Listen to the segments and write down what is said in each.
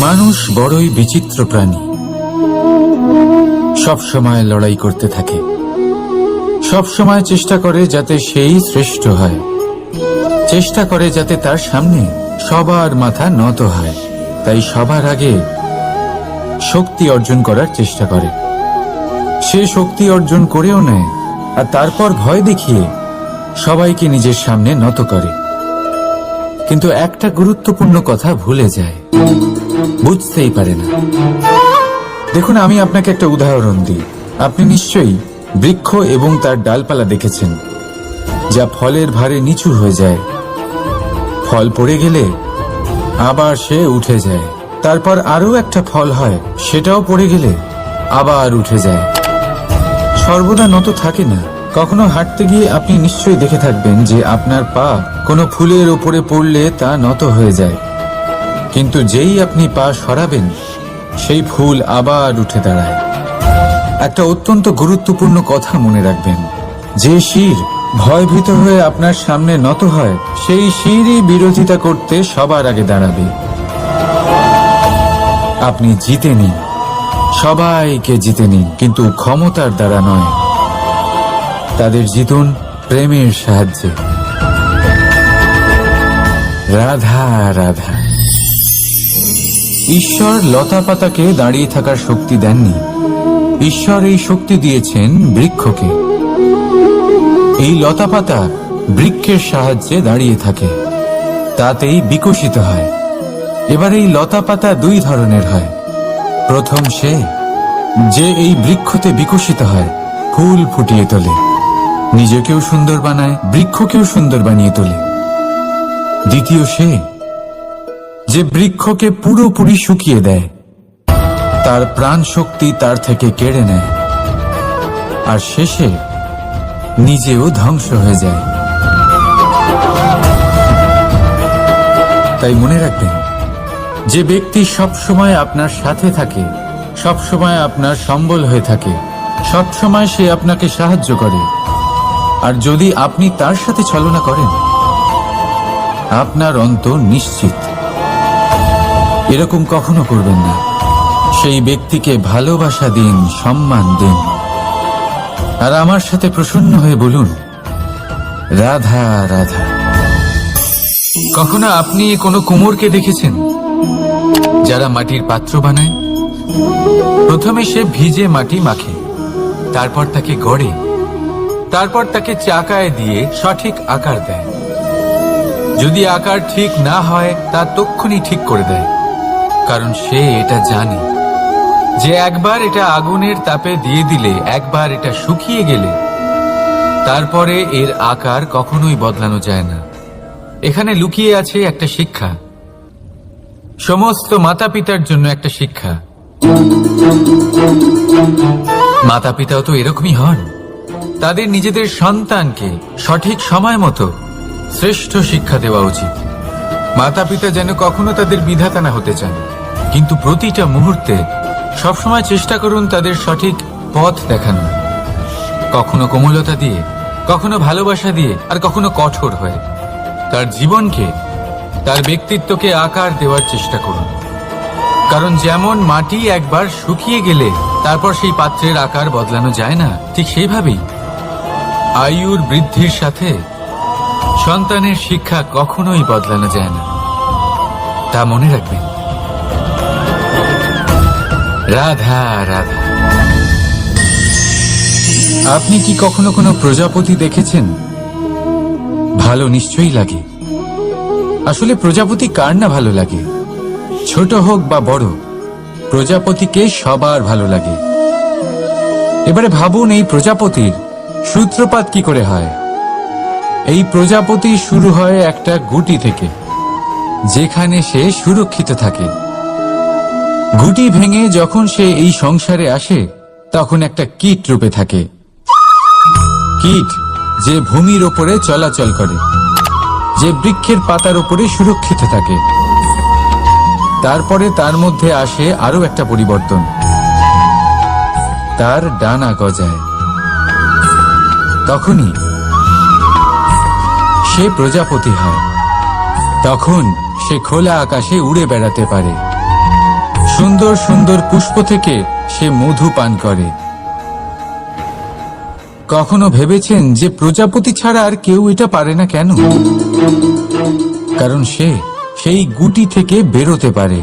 মানুষ বড়ই বিচিত্র প্রাণী। সব সময় লড়াই করতে থাকে, সব সময় চেষ্টা করে যাতে সেই শ্রেষ্ঠ হয়, চেষ্টা করে যাতে তার সামনে সবার মাথা নত হয়। তাই সবার আগে শক্তি অর্জন করার চেষ্টা করে। সে শক্তি অর্জন করেও নেয়, আর তারপর ভয় দেখিয়ে সবাইকে নিজের সামনে নত করে। কিন্তু একটা গুরুত্বপূর্ণ কথা ভুলে যায়, বুঝতেই পারে না। দেখুন, আমি আপনাকে একটা উদাহরণ দিই। আপনি নিশ্চয়ই বৃক্ষ এবং তার ডালপালা দেখেছেন, যা ফলের ভারে নিচু হয়ে যায়। ফল পড়ে গেলে আবার সে উঠে যায়, তারপর আরো একটা ফল হয়, সেটাও পড়ে গেলে আবার উঠে যায়। সর্বদা নত থাকে না। কখনো হাঁটতে গিয়ে আপনি নিশ্চয়ই দেখে থাকবেন যে আপনার পা কোনো ফুলের ওপরে পড়লে তা নত হয়ে যায়, কিন্তু যেই আপনি পা সরাবেন সেই ফুল আবার উঠে দাঁড়ায়। একটা অত্যন্ত গুরুত্বপূর্ণ কথা মনে রাখবেন, যে শির ভয়ভীত হয়ে আপনার সামনে নত হয়, সেই শিরই বিরোধিতা করতে সবার আগে দাঁড়াবে। আপনি জিতে নিন, সবাইকে জিতে নিন, কিন্তু ক্ষমতার দ্বারা নয়। তাদের জিতুন প্রেমের সাহায্যে। রাধা রাধা। ঈশ্বর লতা পাতাকে দাঁড়িয়ে থাকার শক্তি দেননি, ঈশ্বর এই শক্তি দিয়েছেন বৃক্ষকে। এই লতা পাতা বৃক্ষের সাহায্যে দাঁড়িয়ে থাকে, তাতেই বিকশিত হয়। এবার এই লতা পাতা দুই ধরনের হয়। প্রথম সে যে এই বৃক্ষতে বিকশিত হয়, ফুল ফুটিয়ে তোলে, নিজেকেও সুন্দর বানায়, বৃক্ষকেও সুন্দর বানিয়ে তোলে। দ্বিতীয় সে যে বৃক্ষকে পুরোপুরি শুকিয়ে দেয়, তার প্রাণ শক্তি তার থেকে কেড়ে নেয়, আর শেষে নিজেও ধ্বংস হয়ে যায়। তাই মনে রাখবেন, যে ব্যক্তি সব সময় আপনার সাথে থাকে, সব সময় আপনার সম্বল হয়ে থাকে, সব সময় সে আপনাকে সাহায্য করে, আর যদি আপনি তার সাথে ছলনা করেন, আপনার অন্ত নিশ্চিত। এরকম কখনো করবেন না। সেই ব্যক্তিকে ভালোবাসা দিন, সম্মান দিন, আর আমার সাথে প্রসন্ন হয়ে বলুন, রাধা রাধা। কখনো আপনি কোনো কুমোরকে দেখেছেন যারা মাটির পাত্র বানায়? প্রথমে সে ভিজে মাটি মাখে, তারপর তাকে গড়ে, তারপর তাকে চাকায় দিয়ে সঠিক আকার দেয়। যদি আকার ঠিক না হয়, তা তক্ষুনি ঠিক করে দেয়, কারণ সে এটা জানে যে একবার এটা আগুনের তাপে দিয়ে দিলে, একবার এটা শুকিয়ে গেলে, তারপরে এর আকার কখনোই বদলানো যায় না। এখানে লুকিয়ে আছে একটা শিক্ষা, সমস্ত মাতা পিতার জন্য একটা শিক্ষা। মাতা পিতাও তো এরকমই হন। তাদের নিজেদের সন্তানকে সঠিক সময় মতো শ্রেষ্ঠ শিক্ষা দেওয়া উচিত। মাতা পিতা যেন কখনো তাদের বিধাতা না হতে চান, কিন্তু প্রতিটা মুহূর্তে সবসময় চেষ্টা করুন তাদের সঠিক পথ দেখানো। কখনো কোমলতা দিয়ে, কখনো ভালোবাসা দিয়ে, আর কখনো কঠোর হয়ে। তার জীবনকে, তার ব্যক্তিত্বকে আকার দেওয়ার চেষ্টা করুন। কারণ যেমন মাটি একবার শুকিয়ে গেলে তারপর সেই পাত্রের আকার বদলানো যায় না, ঠিক সেইভাবেই আয়ুর বৃদ্ধির সাথে সন্তানের শিক্ষা কখনোই বদলানো যায় না। তা মনে রাখবেন। রাধা রাধা। আপনি কি কখনো কোনো প্রজাপতি দেখেছেন? ভালো নিশ্চয়ই লাগে। আসলে প্রজাপতি কার না ভালো লাগে? ছোট হোক বা বড়, প্রজাপতিকে সবার ভালো লাগে। এবারে ভাবুন, এই প্রজাপতির সূত্রপাত কি করে হয়? এই প্রজাপতি শুরু হয় একটা গুটি থেকে, যেখানে সে সুরক্ষিত থাকে। গুটি ভেঙে যখন সে এই সংসারে আসে, তখন একটা কীট রূপে থাকে। কীট যে ভূমির ওপরে চলাচল করে, যে বৃক্ষের পাতার ওপরে সুরক্ষিত থাকে। তারপরে তার মধ্যে আসে আরো একটা পরিবর্তন, তার ডানা গজায়। তখনই সে প্রজাপতি হয়। তখন সে খোলা আকাশে উড়ে বেড়াতে পারে। সুন্দর সুন্দর পুষ্প থেকে সে মধু পান করে। কখনো ভেবেছেন যে প্রজাপতি ছাড়া আর কেউ এটা পারে না কেন? কারণ সে সেই গুটি থেকে বেরোতে পারে।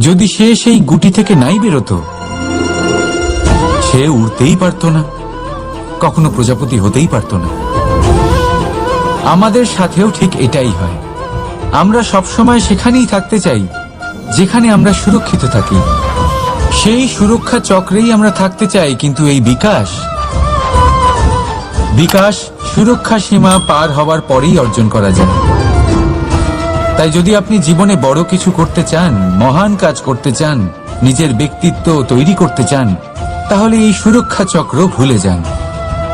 যদি সে সেই গুটি থেকে নাই বেরোতো, সে উড়তেই পারত না, কখনো প্রজাপতি হতেই পারত না। আমাদের সাথেও ঠিক এটাই হয়। আমরা সবসময় সেখানেই থাকতে চাই যেখানে আমরা সুরক্ষিত থাকি। সেই সুরক্ষা চক্রেই আমরা থাকতে চাই, কিন্তু এই বিকাশ সুরক্ষা সীমা পার হওয়ার পরেই অর্জন করা যায়। তাই যদি আপনি জীবনে বড় কিছু করতে চান, মহান কাজ করতে চান, নিজের ব্যক্তিত্ব তৈরি করতে চান, তাহলে এই সুরক্ষা চক্র ভুলে যান।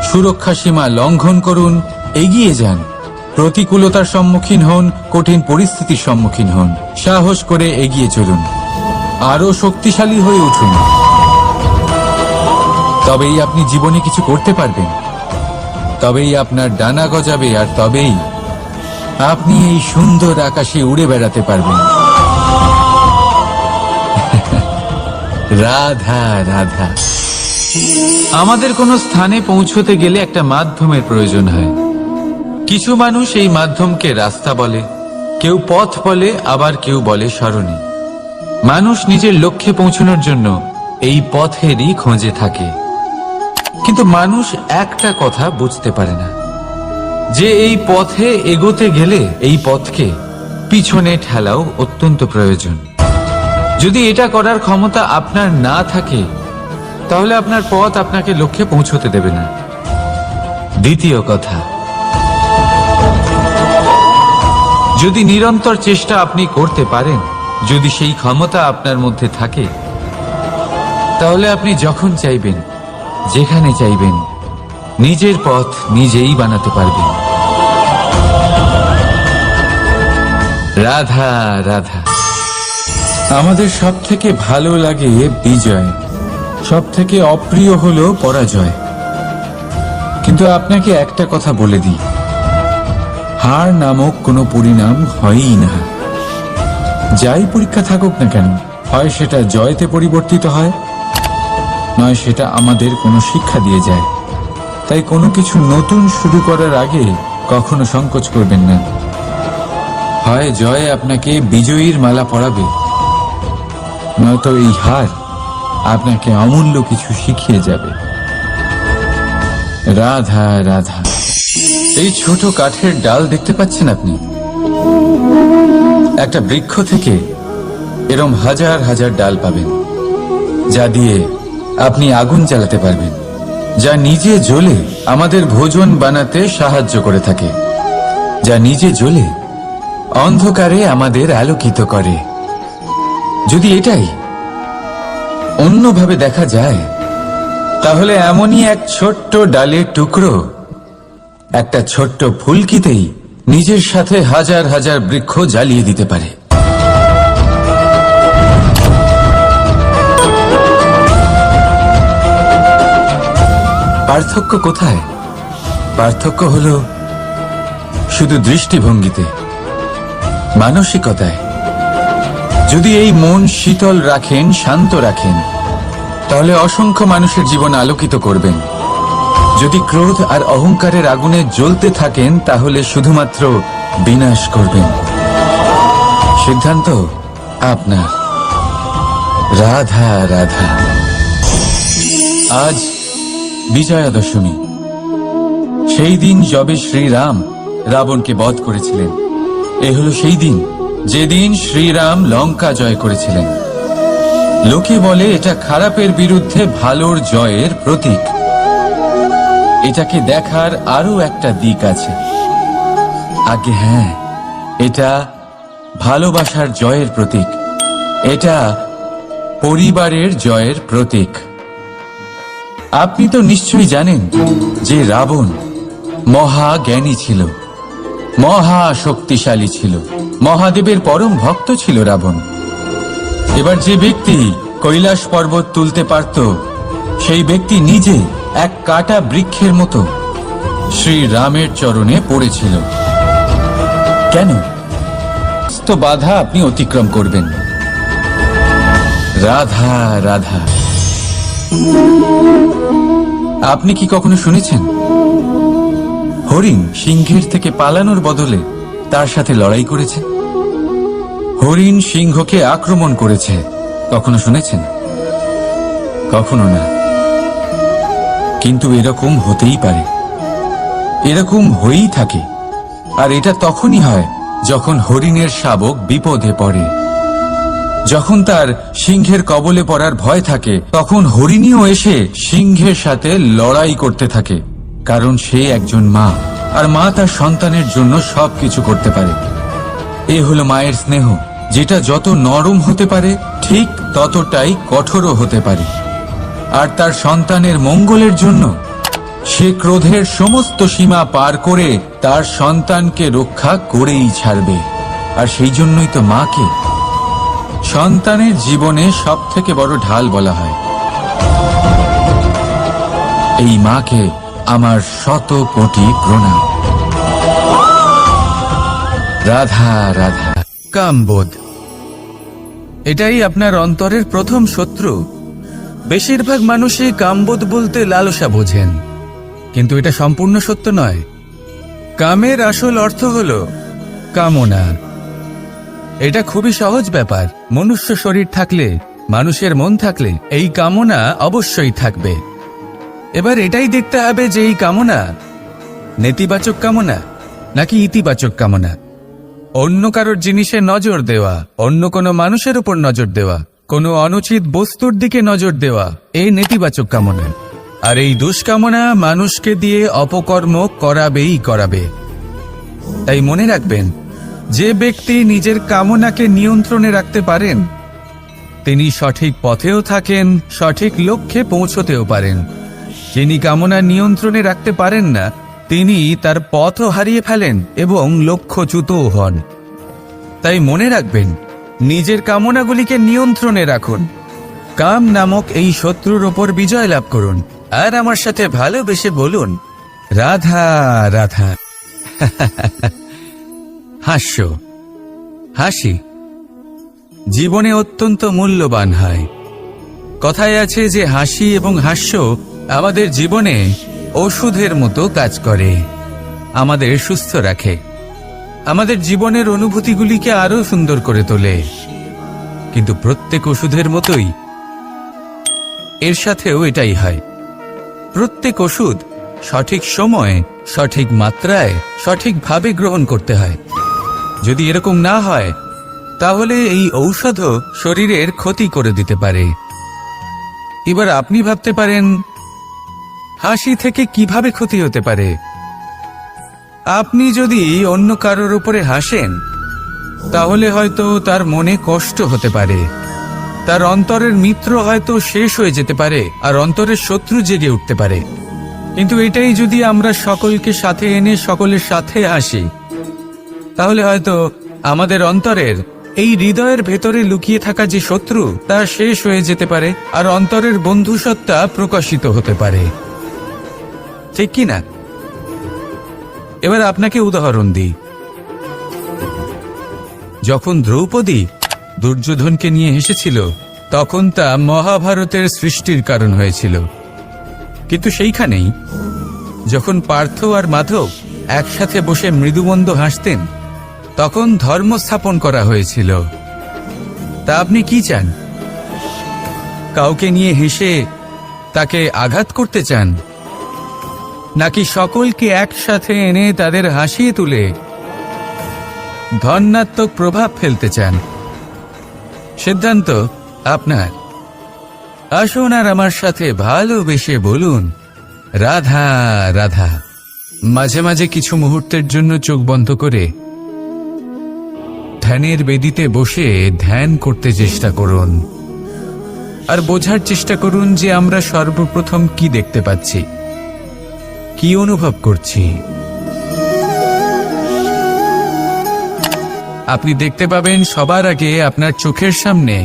সুরক্ষা সীমা লঙ্ঘন করুন, এগিয়ে যান, প্রতিকূলতার সম্মুখীন হন, কঠিন পরিস্থিতির সম্মুখীন হন, সাহস করে এগিয়ে চলুন, আরো শক্তিশালী হয়ে উঠুন। তবেই আপনি জীবনে কিছু করতে পারবেন, তবেই আপনার ডানা গজাবে, আর তবেই আপনি এই সুন্দর আকাশে উড়ে বেড়াতে পারবেন। রাধা রাধা। আমাদের কোনো স্থানে পৌঁছতে গেলে একটা মাধ্যমের প্রয়োজন হয়। কিছু মানুষ এই মাধ্যমকে রাস্তা বলে, কেউ পথ বলে, আবার কেউ বলে সরণি। মানুষ নিজের লক্ষ্যে পৌঁছানোর জন্য এই পথেরই খোঁজে থাকে, কিন্তু মানুষ একটা কথা বুঝতে পারে না, যে এই পথে এগোতে গেলে এই পথকে পিছনে ঠেলাও অত্যন্ত প্রয়োজন। যদি এটা করার ক্ষমতা আপনার না থাকে, তাহলে আপনার পথ আপনাকে লক্ষ্যে পৌঁছতে দেবে না। দ্বিতীয় কথা, যদি নিরন্তর চেষ্টা আপনি করতে পারেন, যদি সেই ক্ষমতা আপনার মধ্যে থাকে, তাহলে আপনি যখন চাইবেন, যেখানে চাইবেন, নিজের পথ নিজেই বানাতে পারবেন। রাধা রাধা। আমাদের সব থেকে ভালো লাগে বিজয়, সব থেকে অপ্রিয় হলো পরাজয়। কিন্তু আপনাকে একটা কথা বলে দিই, হার নামক কোনো পরিণাম হয়ই না। যাই পরীক্ষা থাকুক না কেন, হয় সেটা জয়তে পরিবর্তিত হয়, নয় সেটা আমাদের কোনো শিক্ষা দিয়ে যায়। তাই কোনো কিছু নতুন শুরু করার আগে কখনো সংকোচ করবেন না। হয় জয় আপনাকে বিজয়ীর মালা পরাবে, নয়তো এই হার আপনাকে অমূল্য কিছু শিখিয়ে যাবে। রাধা রাধা। এই ছোট কাঠের ডাল দেখতে পাচ্ছেন আপনি? একটা বৃক্ষ থেকে এরম হাজার হাজার ডাল পাবেন, যা দিয়ে আপনি আগুন জ্বালাতে পারবেন, যা নিজে জ্বলে আমাদের ভোজন বানাতে সাহায্য করে থাকে, যা নিজে জ্বলে অন্ধকারে আমাদের আলোকিত করে। যদি এটাই অন্যভাবে দেখা যায়, তাহলে এমনই এক ছোট্ট ডালের টুকরো একটা ছোট্ট ফুলকিতেই নিজের সাথে হাজার হাজার বৃক্ষ জ্বালিয়ে দিতে পারে। পার্থক্য কোথায়? পার্থক্য হলো শুধু দৃষ্টিভঙ্গিতে, মানসিকতায়। যদি এই মন শীতল রাখেন, শান্ত রাখেন, তাহলে অসংখ্য মানুষের জীবন আলোকিত করবেন। যদি ক্রোধ আর অহংকারের আগুনে জ্বলতে থাকেন, তাহলে শুধুমাত্র বিনাশ করবেন। সিদ্ধান্ত আপনার। রাধা রাধা। আজ বিজয়া দশমী, সেই দিন যবে শ্রীরাম রাবণকে বধ করেছিলেন। এ হলো সেই দিন যেদিন শ্রীরাম লঙ্কা জয় করেছিলেন। লোকে বলে এটা খারাপের বিরুদ্ধে ভালোর জয়ের প্রতীক। এটাকে দেখার আরো একটা দিক আছে। আগে হ্যাঁ, এটা ভালোবাসার জয়ের প্রতীক, এটা পরিবারের জয়ের প্রতীক। আপনি তো নিশ্চয়ই জানেন যে রাবণ মহা জ্ঞানী ছিল, মহা শক্তিশালী ছিল, মহাদেবের পরম ভক্ত ছিল রাবণ। এবার যে ব্যক্তি কৈলাস পর্বত তুলতে পারত, সেই ব্যক্তি নিজে এক কাটা বৃক্ষের মতো শ্রীরামের চরণে পড়েছিল। কেন? তো বাধা আপনি অতিক্রম করবেন, রাধা রাধা। আপনি কি কখনো শুনেছেন হরিণ সিংহের থেকে পালানোর বদলে তার সাথে লড়াই করেছে? হরিণ সিংহকে আক্রমণ করেছে, কখনো শুনেছেন? কখনো না। কিন্তু এরকম হতেই পারে, এরকম হয়েই থাকে। আর এটা তখনই হয় যখন হরিণের শাবক বিপদে পড়ে। যখন তার সিংহের কবলে পড়ার ভয় থাকে, তখন হরিণীও এসে সিংহের সাথে লড়াই করতে থাকে। কারণ সে একজন মা, আর মা তার সন্তানের জন্য সবকিছু করতে পারে। এ হলো মায়ের স্নেহ, যেটা যত নরম হতে পারে ঠিক ততটাই কঠোরও হতে পারে। আর তার সন্তানের মঙ্গলের জন্য সে ক্রোধের সমস্ত সীমা পার করে তার সন্তানকে রক্ষা করেই ছাড়বে। আর সেই জন্যই তো মাকে সন্তানের জীবনে সবথেকে বড় ঢাল বলা হয়। এই মাকে আমার শত কোটি প্রণাম। রাধা রাধা। কামবোধ, এটাই আপনার অন্তরের প্রথম শত্রু। বেশিরভাগ মানুষই কামবোধ বলতে লালসা বোঝেন, কিন্তু এটা সম্পূর্ণ সত্য নয়। কামের আসল অর্থ হল কামনা। এটা খুবই সহজ ব্যাপার। মনুষ্য শরীর থাকলে, মানুষের মন থাকলে এই কামনা অবশ্যই থাকবে। এবার এটাই দেখতে হবে যে এই কামনা নেতিবাচক কামনা নাকি ইতিবাচক কামনা। অন্য কারোর জিনিসে নজর দেওয়া, অন্য কোনো মানুষের উপর নজর দেওয়া, কোনো অনুচিত বস্তুর দিকে নজর দেওয়া, এই নেতিবাচক কামনা। আর এই দুষ্কামনা মানুষকে দিয়ে অপকর্ম করাবেই করাবে। তাই মনে রাখবেন, যে ব্যক্তি নিজের কামনাকে নিয়ন্ত্রণে রাখতে পারেন তিনি সঠিক পথেও থাকেন, সঠিক লক্ষ্যে পৌঁছতেও পারেন। যিনি কামনা নিয়ন্ত্রণে রাখতে পারেন না তিনি তার পথও হারিয়ে ফেলেন এবং লক্ষ্যচ্যুতও হন। তাই মনে রাখবেন, নিজের কামনাগুলিকে নিয়ন্ত্রণে রাখুন। কাম নামক এই শত্রুর ওপর বিজয় লাভ করুন। আর আমার সাথে ভালোবেসে বলুন, রাধা রাধা। হাস্য, হাসি জীবনে অত্যন্ত মূল্যবান হয়। কথায় আছে যে হাসি এবং হাস্য আমাদের জীবনে ওষুধের মতো কাজ করে, আমাদের সুস্থ রাখে, আমাদের জীবনের অনুভূতিগুলিকে আরো সুন্দর করে তোলে। কিন্তু প্রত্যেক ওষুধের মতোই এর সাথেও এটাই হয়। প্রত্যেক ওষুধ সঠিক সময়ে, সঠিক মাত্রায়, সঠিকভাবে গ্রহণ করতে হয়। যদি এরকম না হয় তাহলে এই ঔষধও শরীরের ক্ষতি করে দিতে পারে। এবার আপনি ভাবতে পারেন, হাসি থেকে কিভাবে ক্ষতি হতে পারে? আপনি যদি অন্য কারোর উপরে হাসেন তাহলে হয়তো তার মনে কষ্ট হতে পারে, তার অন্তরের মিত্র হয়তো শেষ হয়ে যেতে পারে, আর অন্তরের শত্রু জেগে উঠতে পারে। কিন্তু এটাই যদি আমরা সকলকে সাথে এনে সকলের সাথে হাসি, তাহলে হয়তো আমাদের অন্তরের এই হৃদয়ের ভেতরে লুকিয়ে থাকা যে শত্রু তা শেষ হয়ে যেতে পারে, আর অন্তরের বন্ধুসত্তা প্রকাশিত হতে পারে। ঠিক কি না? এবার আপনাকে উদাহরণ দিই। যখন দ্রৌপদী দুর্যোধনকে নিয়ে হেসেছিল তখন তা মহাভারতের সৃষ্টির কারণ হয়েছিল। কিন্তু সেইখানেই যখন পার্থ আর মাধব একসাথে বসে মৃদুমন্দ হাসতেন তখন ধর্ম স্থাপন করা হয়েছিল। তা আপনি কি চান? কাউকে নিয়ে হেসে তাকে আঘাত করতে চান, নাকি সকলকে একসাথে এনে তাদের হাসিয়ে তুলে ধনাত্মক প্রভাব ফেলতে চান? সিদ্ধান্ত আপনার। আসুন আর আমার সাথে ভালোবেসে বলুন, রাধা রাধা। মাঝে মাঝে কিছু মুহূর্তের জন্য চোখ বন্ধ করে ধ্যানের বেদিতে বসে ধ্যান করতে চেষ্টা করুন, আর বোঝার চেষ্টা করুন যে আমরা সর্বপ্রথম কি দেখতে পাচ্ছি, কি অনুভব করছি। আপনি দেখতে পাবেন সবার আগে আপনার চোখের সামনে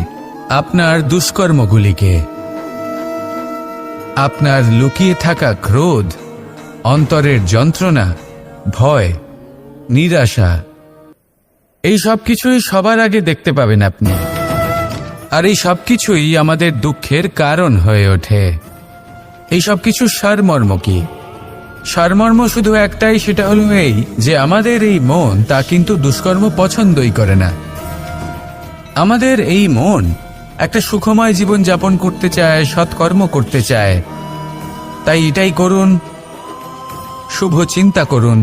আপনার দুষ্কর্মগুলিকে, আপনার লুকিয়ে থাকা ক্রোধ, অন্তরের যন্ত্রণা, ভয়, নিরাশা, এই সব কিছুই সবার আগে দেখতে পাবেন আপনি। আর এই সবকিছুই আমাদের দুঃখের কারণ হয়ে ওঠে। এই সবকিছুর সারমর্ম কি? সারমর্ম শুধু একটাই, সেটা হলো এই যে আমাদের এই মন তা কিন্তু দুষ্কর্ম পছন্দই করে না। আমাদের এই মন একটা সুখময় জীবন যাপন করতে চায়, সৎকর্ম করতে চায়। তাই এটাই করুন, শুভ চিন্তা করুন,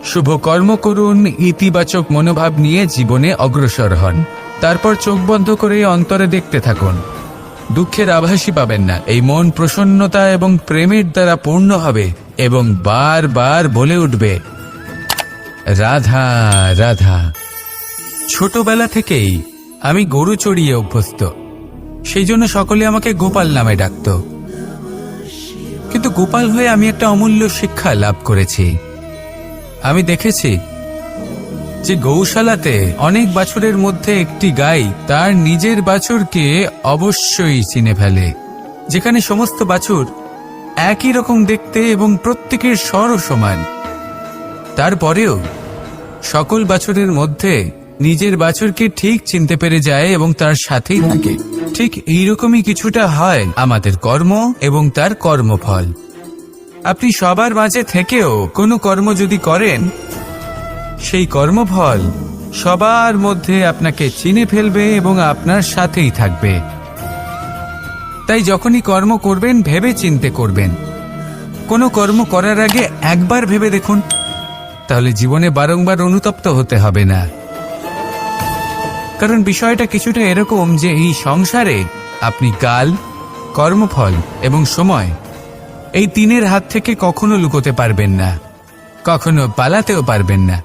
শুভ কর্ম করুন, ইতিবাচক মনোভাব নিয়ে জীবনে অগ্রসর হন। তারপর চোখ বন্ধ করে অন্তরে দেখতে থাকুন। দুঃখের আভাসই পাবেন না। এই মন প্রসন্নতা এবং প্রেমের দ্বারা পূর্ণ হবে এবং বারবার বলে উঠবে, রাধা রাধা। ছোটবেলা থেকেই আমি গরু চড়িয়ে অভ্যস্ত, সেই জন্য সকলে আমাকে গোপাল নামে ডাকত। কিন্তু গোপাল হয়ে আমি একটা অমূল্য শিক্ষা লাভ করেছি। আমি দেখেছি যে গৌশালাতে অনেক বাছুরের মধ্যে একটি গাই তার নিজের বাছুরকে অবশ্যই চিনে ফেলে। যেখানে সমস্ত বাছুর একই রকম দেখতে এবং প্রত্যেকের স্বরও সমান, তারপরেও সকল বাছুরের মধ্যে নিজের বাছুরকে ঠিক চিনতে পেরে যায় এবং তার সাথেই থাকে। ঠিক এইরকমই কিছুটা হয় আমাদের কর্ম এবং তার কর্মফল। আপনি সবার মাঝে থেকেও কোনো কর্ম যদি করেন, সেই কর্মফল সবার মধ্যে আপনাকে চিনে ফেলবে এবং আপনার সাথেই থাকবে। তাই যখনই কর্ম করবেন ভেবে চিন্তে করবেন। কোনো কর্ম করার আগে একবার ভেবে দেখুন, তাহলে জীবনে বারংবার অনুতপ্ত হতে হবে না। কারণ বিষয়টা কিছুটা এরকম যে এই সংসারে আপনি কাল, কর্মফল এবং সময়, এই তিনের হাত থেকে কখনো লুকোতে পারবেন না, কখনো পালাতেও পারবেন না।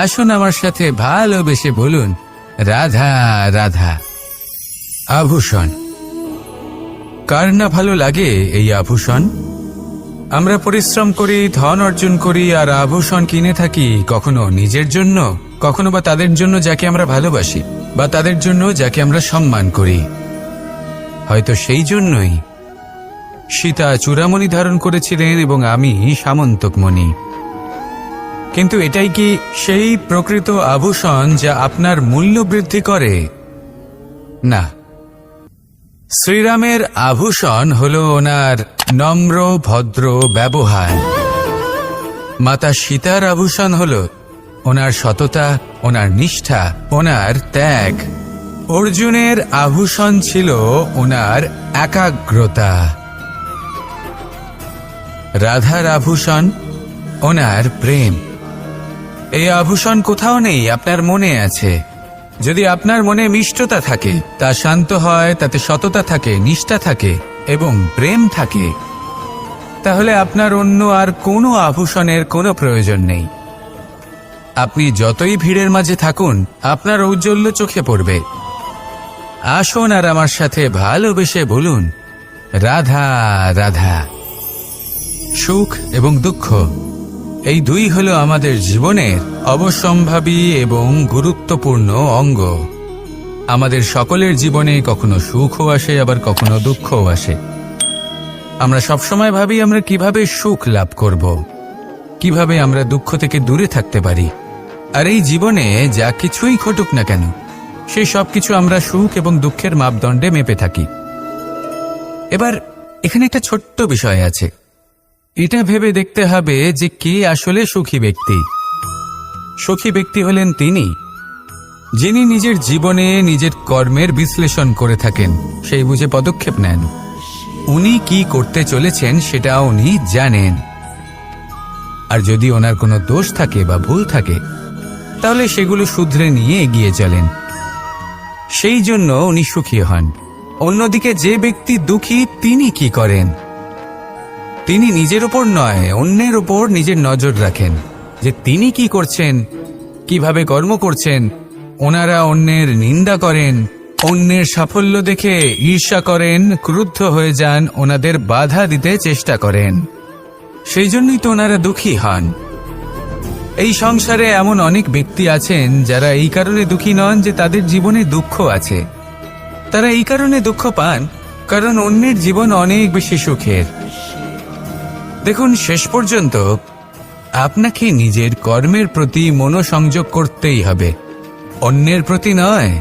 আসুন আমার সাথে ভালোবেসে বলুন, রাধা রাধা। আভূষণ। কার না ভালো লাগে এই আভূষণ? আমরা পরিশ্রম করি, ধন অর্জন করি আর আভূষণ কিনে থাকি, কখনো নিজের জন্য, কখনো বা তাদের জন্য যাকে আমরা ভালোবাসি, বা তাদের জন্য যাকে আমরা সম্মান করি। হয়তো সেই জন্যই সীতা চূড়ামণি ধারণ করেছিলেন এবং আমি সামন্তকমণি। কিন্তু এটাই কি সেই প্রকৃত আভূষণ যা আপনার মূল্য বৃদ্ধি করে? না। শ্রীরামের আভূষণ হল ওনার নম্র ভদ্র ব্যবহার। মাতা সীতার আভূষণ হল ওনার সততা, ওনার নিষ্ঠা, ওনার ত্যাগ। অর্জুনের আভূষণ ছিল ওনার একাগ্রতা। রাধার আভূষণ ওনার প্রেম। এই আভূষণ কোথাও নেই, আপনার মনে আছে। যদি আপনার মনে মিষ্টতা থাকে, তা শান্ত হয়, তাতে সততা থাকে, নিষ্ঠা থাকে এবং প্রেম থাকে, তাহলে আপনার অন্য আর কোনো আভূষণের কোনো প্রয়োজন নেই। আপনি যতই ভিড়ের মাঝে থাকুন, আপনার ঔজ্জ্বল্য চোখে পড়বে। আসুন আর আমার সাথে ভালোবেসে বলুন, রাধা রাধা। সুখ এবং দুঃখ, এই দুই হলো আমাদের জীবনের অবশ্যম্ভাবী এবং গুরুত্বপূর্ণ অঙ্গ। আমাদের সকলের জীবনে কখনো সুখও আসে, আবার কখনো দুঃখও আসে। আমরা সবসময় ভাবি আমরা কিভাবে সুখ লাভ করব, কিভাবে আমরা দুঃখ থেকে দূরে থাকতে পারি। আর এই জীবনে যা কিছুই ঘটুক না কেন, সেই সব কিছু আমরা সুখ এবং দুঃখের মাপদণ্ডে মেপে থাকি। এবার এখানে একটা ছোট্ট বিষয় আছে। এটা ভেবে দেখতে হবে যে কে আসলে সুখী ব্যক্তি। সুখী ব্যক্তি হলেন তিনি যিনি নিজের জীবনে নিজের কর্মের বিশ্লেষণ করে থাকেন, সেই বুঝে পদক্ষেপ নেন। উনি কি করতে চলেছেন সেটা উনি জানেন। আর যদি ওনার কোনো দোষ থাকে বা ভুল থাকে, তাহলে সেগুলো শুধরে নিয়ে এগিয়ে চলেন। সেই জন্য উনি সুখী হন। অন্যদিকে যে ব্যক্তি দুঃখী, তিনি কি করেন? তিনি নিজের উপর নয়, অন্যের উপর নিজের নজর রাখেন যে তিনি কি করছেন, কিভাবে কর্ম করছেন। ওনারা অন্যের নিন্দা করেন, অন্যের সাফল্য দেখে ঈর্ষা করেন, ক্রুদ্ধ হয়ে যান, ওনাদের বাধা দিতে চেষ্টা করেন। সেই জন্যই তো ওনারা দুঃখী হন। এই সংসারে এমন অনেক ব্যক্তি আছেন যারা এই কারণে দুঃখী নন যে তাদের জীবনে দুঃখ আছে। তারা এই কারণে দুঃখ পান কারণ অন্যের জীবন অনেক বেশি সুখের। দেখুন, শেষ পর্যন্ত আপনাকে নিজের কর্মের প্রতি মনোসংযোগ করতেই হবে, অন্যের প্রতি নয়।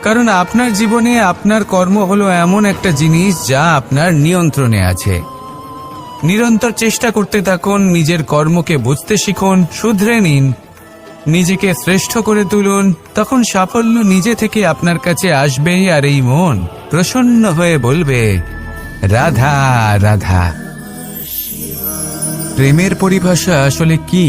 কারণ আপনার জীবনে আপনার কর্ম হলো এমন একটা জিনিস যা আপনার নিয়ন্ত্রণে আছে। নিরন্তর চেষ্টা করতে থাকুন, নিজের কর্মকে বুঝতে শিখুন, শুধরে নিন, নিজেকে শ্রেষ্ঠ করে তুলুন, তখন সাফল্য নিজে থেকে আপনার কাছে আসবে। আর এই মন প্রসন্ন হয়ে বলবে, রাধা রাধা। প্রেমের পরিভাষা আসলে কি?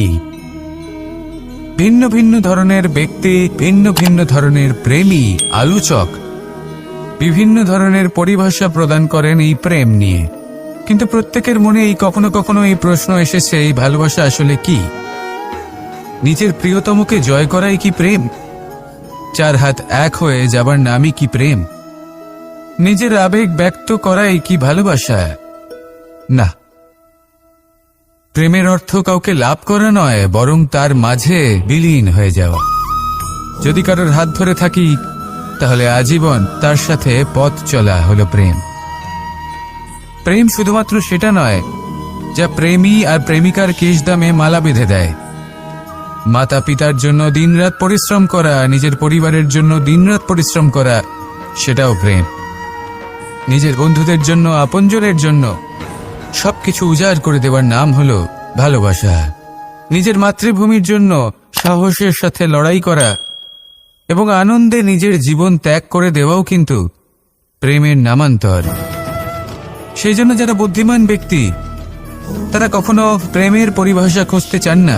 ভিন্ন ভিন্ন ধরনের ব্যক্তি, ভিন্ন ভিন্ন ধরনের প্রেমী, আলোচক বিভিন্ন ধরনের পরিভাষা প্রদান করেন এই প্রেম নিয়ে। কিন্তু প্রত্যেকের মনে এই কখনো কখনো এই প্রশ্ন এসেছে, এই ভালোবাসা আসলে কি? নিজের প্রিয়তমকে জয় করাই কি প্রেম? চার হাত এক হয়ে যাবার নামই কি প্রেম? নিজের আবেগ ব্যক্ত করাই কি ভালোবাসা? না, প্রেমের অর্থ কাউকে লাভ করা নয়, বরং তার মাঝে বিলীন হয়ে যাওয়া। যদি কারোর হাত ধরে থাকি, তাহলে আজীবন তার সাথে পথ চলা হলো প্রেম। প্রেম শুধুমাত্র সেটা নয় যা প্রেমী আর প্রেমিকার কেশদামে মালা বেঁধে দেয়। মাতা পিতার জন্য দিনরাত পরিশ্রম করা, নিজের পরিবারের জন্য দিনরাত পরিশ্রম করা, সেটাও প্রেম। নিজের বন্ধুদের জন্য, আপনজনের জন্য সবকিছু উজাড় করে দেওয়ার নাম হলো ভালোবাসা। নিজের মাতৃভূমির জন্য সাহসের সাথে লড়াই করা এবং আনন্দে নিজের জীবন ত্যাগ করে দেওয়াও কিন্তু প্রেমের নামান্তর। সেই জন্য যারা বুদ্ধিমান ব্যক্তি, তারা কখনো প্রেমের পরিভাষা খুঁজতে চান না,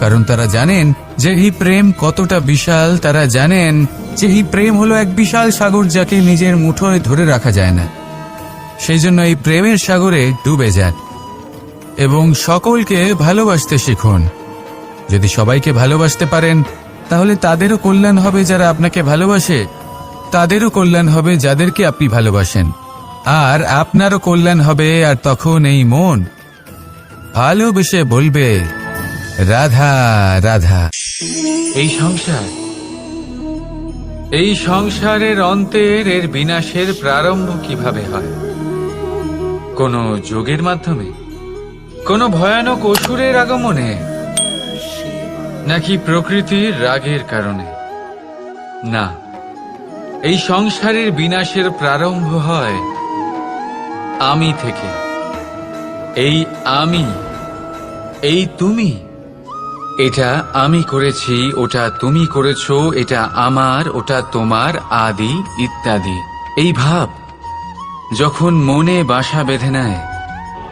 কারণ তারা জানেন যে এই প্রেম কতটা বিশাল। তারা জানেন যে এই প্রেম হলো এক বিশাল সাগর, যাকে নিজের মুঠোয় ধরে রাখা যায় না। সেই জন্য এই প্রেমের সাগরে ডুবে যান এবং সকলকে ভালোবাসতে শিখুন। যদি সবাইকে ভালোবাসতে পারেন, তাহলে তাদেরও কল্যাণ হবে যারা আপনাকে ভালোবাসে, তাদেরও কল্যাণ হবে যাদেরকে আপনি ভালোবাসেন, আর আপনারও কল্যাণ হবে। আর তখন এই মন ভালোবেসে বলবে, রাধা রাধা। এই সংসারের অন্তের, এর বিনাশের প্রারম্ভ কিভাবে হয়? কোন যোগের মাধ্যমে? কোন ভয়ানক অসুরের আগমনে? নাকি প্রকৃতির রাগের কারণে? না, এই সংসারের বিনাশের প্রারম্ভ হয় আমি থেকে। এই আমি, এই তুমি, এটা আমি করেছি, ওটা তুমি করেছো, এটা আমার, ওটা তোমার, আদি ইত্যাদি। এই ভাব যখন মনে বাসা বেঁধে নেয়,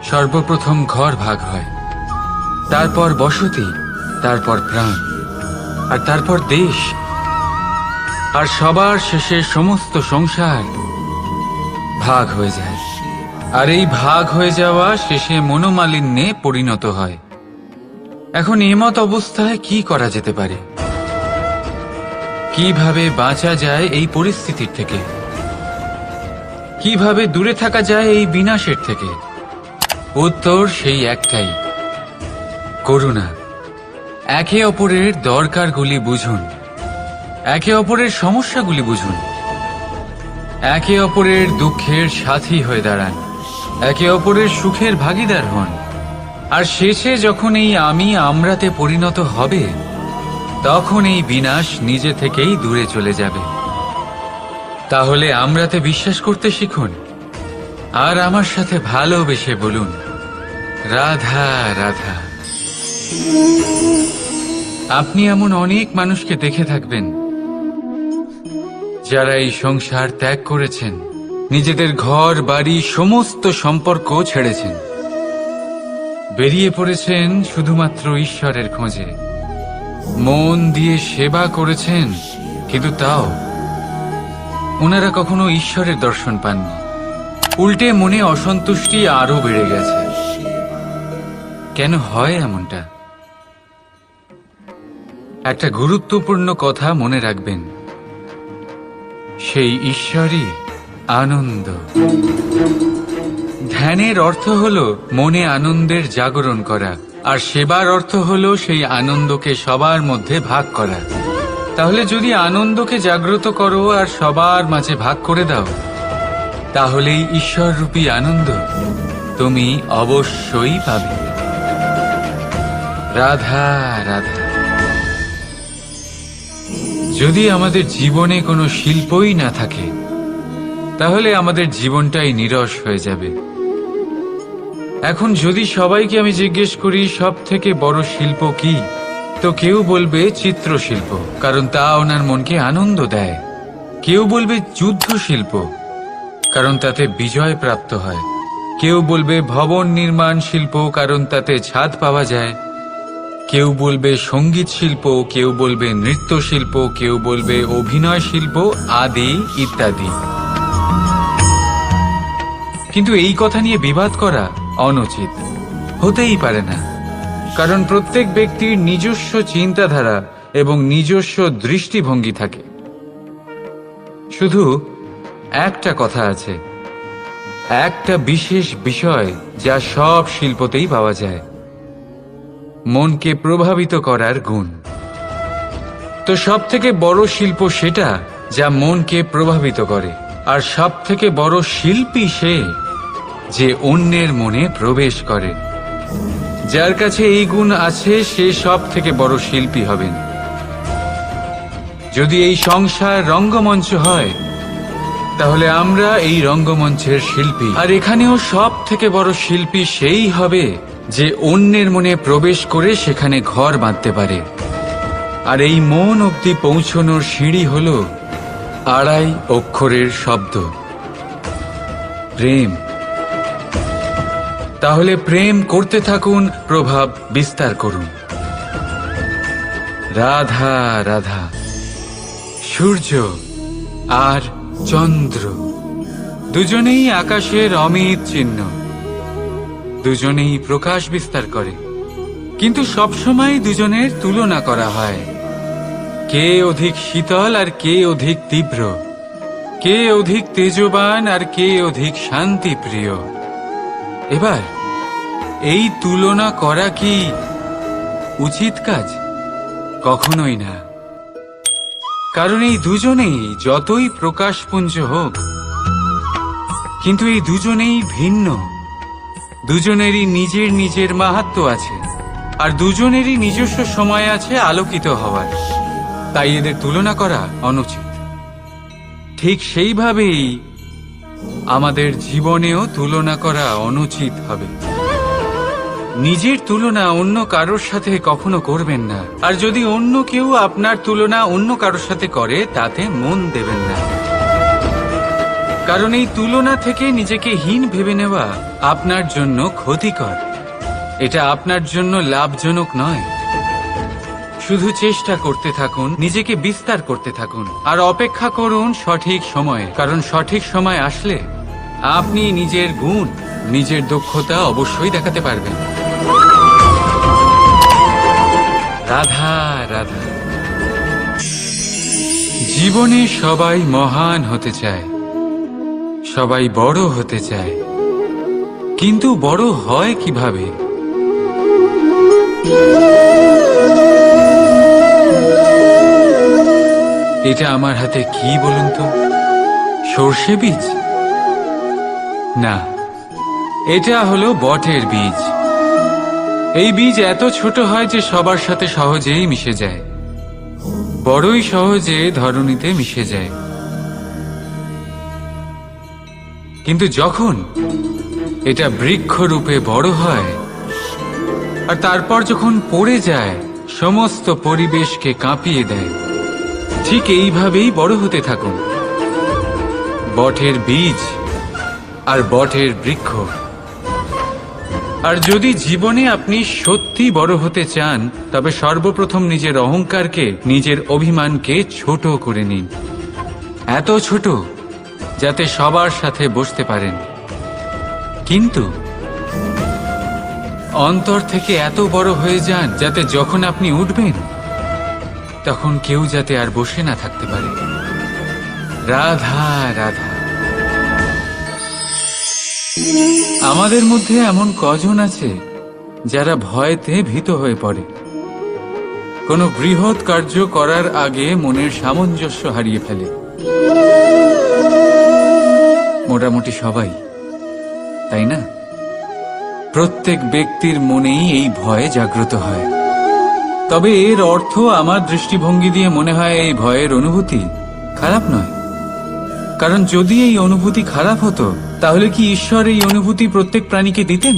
সর্বপ্রথম ঘর ভাগ হয়, তারপর বসতি, তারপর প্রাণ, আর তারপর দেশ, আর সবার শেষে সমস্ত সংসার ভাগ হয়ে যায়। আর এই ভাগ হয়ে যাওয়া শেষে মনোমালিন্যে পরিণত হয়। এখন এমত অবস্থায় কি করা যেতে পারে? কিভাবে বাঁচা যায় এই পরিস্থিতির থেকে? কিভাবে দূরে থাকা যায় এই বিনাশের থেকে? উত্তর সেই একটাই, করুণা। একে অপরের দরকারগুলি বুঝুন, একে অপরের সমস্যাগুলি বুঝুন, একে অপরের দুঃখের সাথী হয়ে দাঁড়ান, একে অপরের সুখের ভাগীদার হন। আর শেষে যখন এই আমি আমরাতে পরিণত হবে, তখন এই বিনাশ নিজে থেকেই দূরে চলে যাবে। তাহলে আমরাতে বিশ্বাস করতে শিখুন, আর আমার সাথে ভালোবেসে বলুন, রাধা রাধা। আপনি এমন অনেক মানুষকে দেখে থাকবেন যারা এই সংসার ত্যাগ করেছেন, নিজেদের ঘর বাড়ি সমস্ত সম্পর্ক ছেড়েছেন, বেরিয়ে পড়েছেন শুধুমাত্র ঈশ্বরের খোঁজে। মন দিয়ে সেবা করেছেন, কিন্তু তাও ওনারা কখনো ঈশ্বরের দর্শন পাননি। উল্টে মনে অসন্তুষ্টি আরো বেড়ে গেছে। কেন হয় এমনটা? একটা গুরুত্বপূর্ণ কথা মনে রাখবেন, সেই ঈশ্বরই আনন্দ। ধ্যানের অর্থ হলো মনে আনন্দের জাগরণ করা, আর সেবার অর্থ হলো সেই আনন্দকে সবার মধ্যে ভাগ করা। তাহলে যদি আনন্দকে জাগ্রত করো আর সবার মাঝে ভাগ করে দাও, তাহলেই ঈশ্বররূপী আনন্দ তুমি অবশ্যই পাবে। রাধা রাধা। যদি আমাদের জীবনে কোনো শিল্পই না থাকে, তাহলে আমাদের জীবনটাই নিরস হয়ে যাবে। এখন যদি সবাইকে আমি জিজ্ঞেস করি সব থেকে বড় শিল্প কি, তো কেউ বলবে চিত্রশিল্প, কারণ তা ওনার মনকে আনন্দ দেয়। কেউ বলবে যুদ্ধ শিল্প, কারণ তাতে বিজয় প্রাপ্ত হয়। কেউ বলবে ভবন নির্মাণ শিল্প, কারণ তাতে ছাদ পাওয়া যায়। কেউ বলবে সঙ্গীত শিল্প, কেউ বলবে নৃত্য শিল্প, কেউ বলবে অভিনয় শিল্প আদি ইত্যাদি। কিন্তু এই কথা নিয়ে বিবাদ করা অনুচিত, হতেই পারে না, কারণ প্রত্যেক ব্যক্তির নিজস্ব চিন্তাধারা এবং নিজস্ব দৃষ্টিভঙ্গি থাকে। শুধু একটা কথা আছে, একটা বিশেষ বিষয় যা সব শিল্পতেই পাওয়া যায়, মনকে প্রভাবিত করার গুণ। তো সব থেকে বড় শিল্প সেটা যা মনকে প্রভাবিত করে, আর সব থেকে বড় শিল্পী সে যে অন্যের মনে প্রবেশ করে। যার কাছে এই গুণ আছে সে সব থেকে বড় শিল্পী হবেন। যদি এই সংসার রঙ্গমঞ্চ হয়, তাহলে আমরা এই রঙ্গমঞ্চের শিল্পী। আর এখানেও সব থেকে বড় শিল্পী সেই হবে যে অন্যের মনে প্রবেশ করে সেখানে ঘর বাঁধতে পারে। আর এই মন অবধি পৌঁছনোর সিঁড়ি হল 2.5 অক্ষরের শব্দ, প্রেম। তাহলে প্রেম করতে থাকুন, প্রভাব বিস্তার করুন। রাধা রাধা। সূর্য আর চন্দ্র দুজনেই আকাশের অমিত চিহ্ন, দুজনেই প্রকাশ বিস্তার করে, কিন্তু সবসময় দুজনের তুলনা করা হয়। কে অধিক শীতল আর কে অধিক তীব্র, কে অধিক তেজবান আর কে অধিক শান্তিপ্রিয়। এবার এই তুলনা করা কি উচিত কাজ? কখনোই না, কারণ এই দুজনেই যতই প্রকাশপুঞ্জ হোক, কিন্তু এই দুজনেই ভিন্ন। দুজনেরই নিজের নিজের মাহাত্ম্য আছে, আর দুজনেরই নিজস্ব সময় আছে আলোকিত হওয়ার। তাই এদের তুলনা করা অনুচিত। ঠিক সেইভাবেই আমাদের জীবনেও তুলনা করা অনুচিত হবে। নিজের তুলনা অন্য কারোর সাথে কখনো করবেন না, আর যদি অন্য কেউ আপনার তুলনা অন্য কারোর সাথে করে তাতে মন দেবেন না, কারণ এই তুলনা থেকে নিজেকে হীন ভেবে নেওয়া আপনার জন্য ক্ষতিকর। এটা আপনার জন্য লাভজনক নয়। শুধু চেষ্টা করতে থাকুন, নিজেকে বিস্তার করতে থাকুন, আর অপেক্ষা করুন সঠিক সময়ে, কারণ সঠিক সময় আসলে আপনি নিজের গুণ, নিজের দক্ষতা অবশ্যই দেখাতে পারবেন। রাধা রাধা। জীবনে সবাই মহান হতে চায়, সবাই বড় হতে চায়, কিন্তু বড় হয় কিভাবে? এটা আমার হাতে কি বলুন তো? সর্ষে বীজ? না, এটা হলো বটের বীজ। এই বীজ এত ছোট হয় যে সবার সাথে সহজেই মিশে যায়, বড়ই সহজে ধরণীতে মিশে যায়। কিন্তু যখন এটা বৃক্ষরূপে বড় হয়, আর তারপর যখন পড়ে যায়, সমস্ত পরিবেশকে কাঁপিয়ে দেয়। ঠিক এইভাবেই বড় হতে থাকুন, বটের বীজ আর বটের বৃক্ষ। আর যদি জীবনে আপনি সত্যি বড় হতে চান, তবে সর্বপ্রথম নিজের অহংকারকে, নিজের অভিমানকে ছোট করে নিন। এত ছোট যাতে সবার সাথে বসতে পারেন, কিন্তু অন্তর থেকে এত বড় হয়ে যান যাতে যখন আপনি উঠবেন তখন কেউ যাতে আর বসে না থাকতে পারে। রাধা রাধা। আমাদের মধ্যে এমন কজন আছে যারা ভয়তে ভীত হয়ে পড়ে, কোনো বৃহৎ কার্য করার আগে মনের সামঞ্জস্য হারিয়ে ফেলে? মোটামুটি সবাই, তাই না? প্রত্যেক ব্যক্তির মনেই এই ভয় জাগ্রত হয়। তবে এর অর্থ আমার দৃষ্টিভঙ্গি দিয়ে মনে হয় এই ভয়ের অনুভূতি খারাপ নয়। কারণ যদি এই অনুভূতি খারাপ হতো তাহলে কি ঈশ্বর এই অনুভূতি প্রত্যেক প্রাণীকে দিতেন?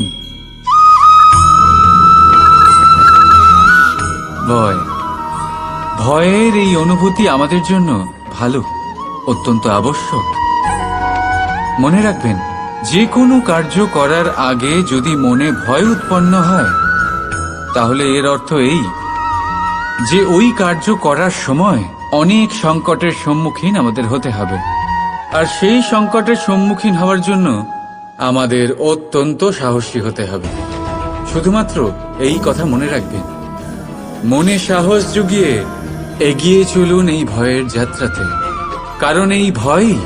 ভয়ের এই অনুভূতি আমাদের জন্য ভালো, অত্যন্ত আবশ্যক। মনে রাখবেন, যে কোনো কার্য করার আগে যদি মনে ভয় উৎপন্ন হয় তাহলে এর অর্থ এই যে ওই কার্য করার সময় অনেক সংকটের সম্মুখীন আমাদের হতে হবে, আর সেই সংকটের সম্মুখীন হওয়ার জন্য আমাদের অত্যন্ত সাহসী হতে হবে। শুধুমাত্র এই কথা মনে রাখবেন, মনে সাহস জুগিয়ে এগিয়ে চলুন এই ভয়ের যাত্রাতে, কারণ এই ভয়ই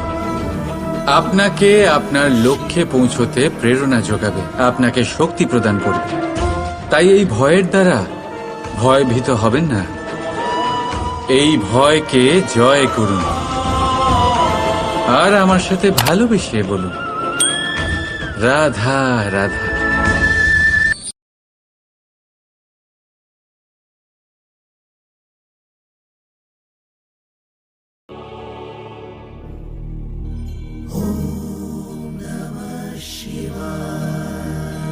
আপনাকে আপনার লক্ষ্যে পৌঁছতে প্রেরণা যোগাবে, আপনাকে শক্তি প্রদান করবে। তাই এই ভয়ের দ্বারা ভয়ভীত হবেন না, এই ভয়কে জয় করুন। আর আমার সাথে ভালোবেসে বলুন, রাধা রাধা।